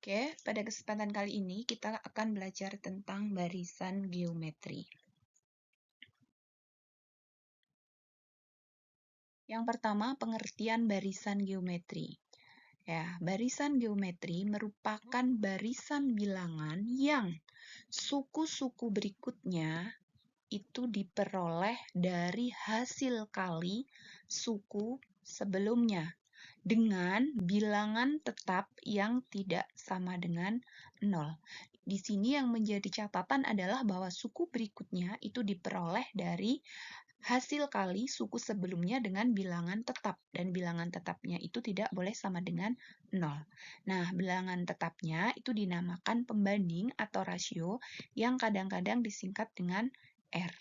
Oke, pada kesempatan kali ini kita akan belajar tentang barisan geometri. Yang pertama, pengertian barisan geometri. Ya, barisan geometri merupakan barisan bilangan yang suku-suku berikutnya itu diperoleh dari hasil kali suku sebelumnya dengan bilangan tetap yang tidak sama dengan 0. Di sini yang menjadi catatan adalah bahwa suku berikutnya itu diperoleh dari hasil kali suku sebelumnya dengan bilangan tetap, dan bilangan tetapnya itu tidak boleh sama dengan 0. Nah, bilangan tetapnya itu dinamakan pembanding atau rasio yang kadang-kadang disingkat dengan R.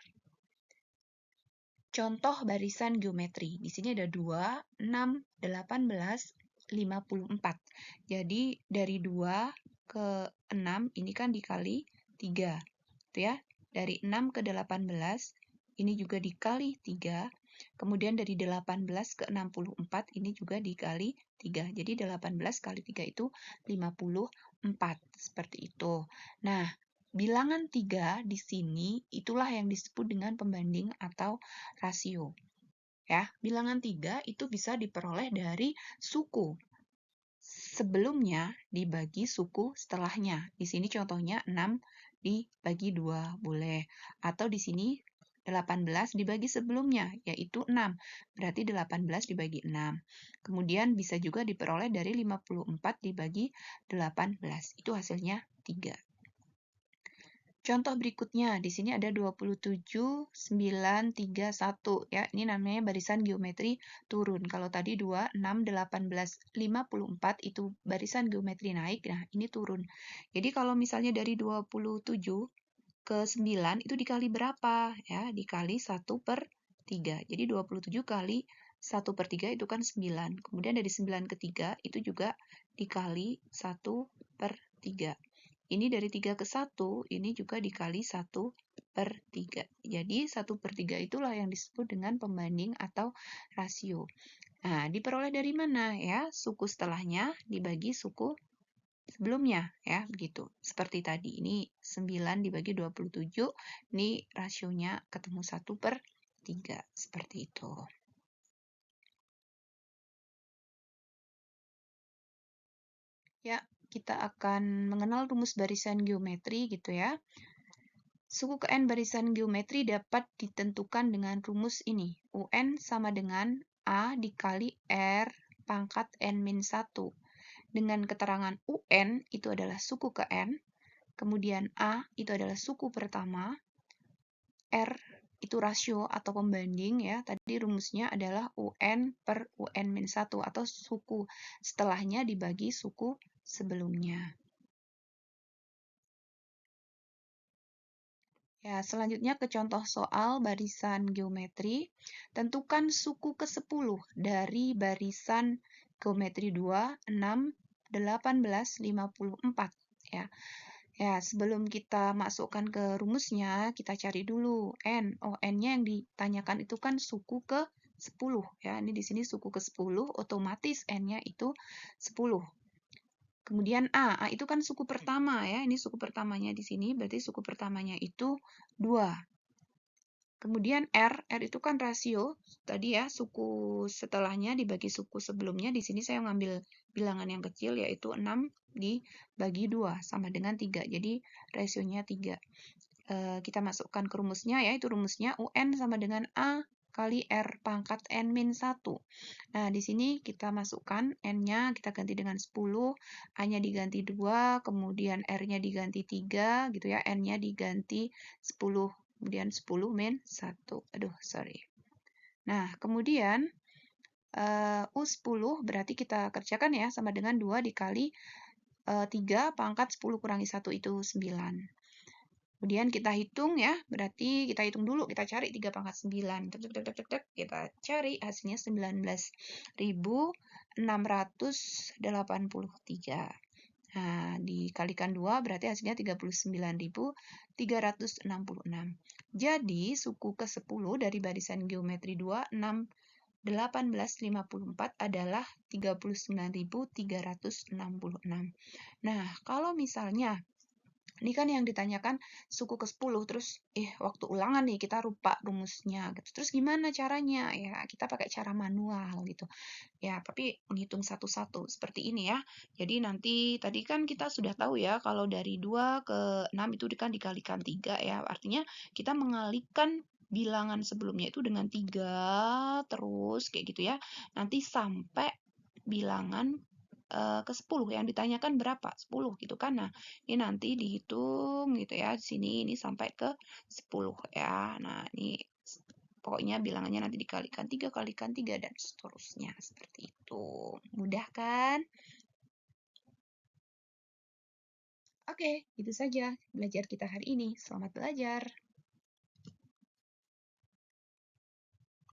Contoh barisan geometri. Di sini ada 2, 6, 18, 54. Jadi dari 2 ke 6 ini kan dikali 3. Itu ya. Dari 6 ke 18 ini juga dikali 3. Kemudian dari 18 ke 64 ini juga dikali 3. Jadi 18 kali 3 itu 54. Seperti itu. Nah, bilangan 3 di sini itulah yang disebut dengan pembanding atau rasio. Ya, bilangan 3 itu bisa diperoleh dari suku sebelumnya dibagi suku setelahnya. Di sini contohnya 6 dibagi 2 boleh. Atau di sini 18 dibagi sebelumnya, yaitu 6. Berarti 18 dibagi 6. Kemudian bisa juga diperoleh dari 54 dibagi 18. Itu hasilnya 3. Contoh berikutnya, di sini ada 27, 9, 3, 1. Ya, ini namanya barisan geometri turun. Kalau tadi 2, 6, 18, 54 itu barisan geometri naik, nah ini turun. Jadi kalau misalnya dari 27 ke 9 itu dikali berapa? Ya, dikali 1/3. Jadi 27 kali 1/3 itu kan 9. Kemudian dari 9 ke 3 itu juga dikali 1/3. Ini dari 3 ke 1, ini juga dikali 1/3. Jadi 1/3 itulah yang disebut dengan pembanding atau rasio. Nah, diperoleh dari mana ya? Suku setelahnya dibagi suku sebelumnya ya, begitu. Seperti tadi, ini 9 dibagi 27, ini rasionya ketemu 1/3. Seperti itu. Ya, kita akan mengenal rumus barisan geometri gitu ya. Suku ke N barisan geometri dapat ditentukan dengan rumus ini. UN sama dengan A dikali R pangkat N-1. Dengan keterangan UN itu adalah suku ke N, kemudian A itu adalah suku pertama, R itu rasio atau pembanding ya. Tadi rumusnya adalah UN per UN-1 atau suku setelahnya dibagi suku sebelumnya. Ya, selanjutnya ke contoh soal barisan geometri. Tentukan suku ke-10 dari barisan geometri 2, 6, 18, 54. Ya. Ya, sebelum kita masukkan ke rumusnya, kita cari dulu N. Oh, N-nya yang ditanyakan itu kan suku ke-10. Ya, ini di sini suku ke-10, otomatis N-nya itu 10. Kemudian A itu kan suku pertama ya, ini suku pertamanya di sini, berarti suku pertamanya itu 2. Kemudian R itu kan rasio, tadi ya, suku setelahnya dibagi suku sebelumnya, di sini saya mengambil bilangan yang kecil, yaitu 6 dibagi 2, sama dengan 3, jadi rasionya 3. Kita masukkan ke rumusnya ya, itu rumusnya UN sama dengan A kali R pangkat N-1. Nah, di sini kita masukkan N-nya, kita ganti dengan 10, A-nya diganti 2, kemudian R-nya diganti 3, gitu ya, N-nya diganti 10, kemudian 10 min 1. Aduh, sorry. Nah, kemudian U10 berarti kita kerjakan ya, sama dengan 2 dikali 3 pangkat 10 kurangi 1 itu 9. Kemudian kita hitung ya, berarti kita hitung dulu, kita cari 3 pangkat 9. Kita cari hasilnya 19.683. Nah, dikalikan 2 berarti hasilnya 39.366. Jadi, suku ke-10 dari barisan geometri 2, 6, 1854 adalah 39.366. Nah, kalau misalnya ini kan yang ditanyakan suku ke-10, terus waktu ulangan nih kita lupa rumusnya gitu. Terus gimana caranya? Ya, kita pakai cara manual gitu. Ya, tapi menghitung satu-satu seperti ini ya. Jadi nanti tadi kan kita sudah tahu ya kalau dari 2 ke 6 itu kan dikalikan 3 ya. Artinya kita mengalihkan bilangan sebelumnya itu dengan 3 terus kayak gitu ya. Nanti sampai bilangan ke-10 yang ditanyakan berapa? 10 gitu kan. Nah, ini nanti dihitung gitu ya. Di sini ini sampai ke 10 ya. Nah, ini pokoknya bilangannya nanti dikalikan 3 kalikan 3 dan seterusnya seperti itu. Mudah kan? Oke, itu saja belajar kita hari ini. Selamat belajar.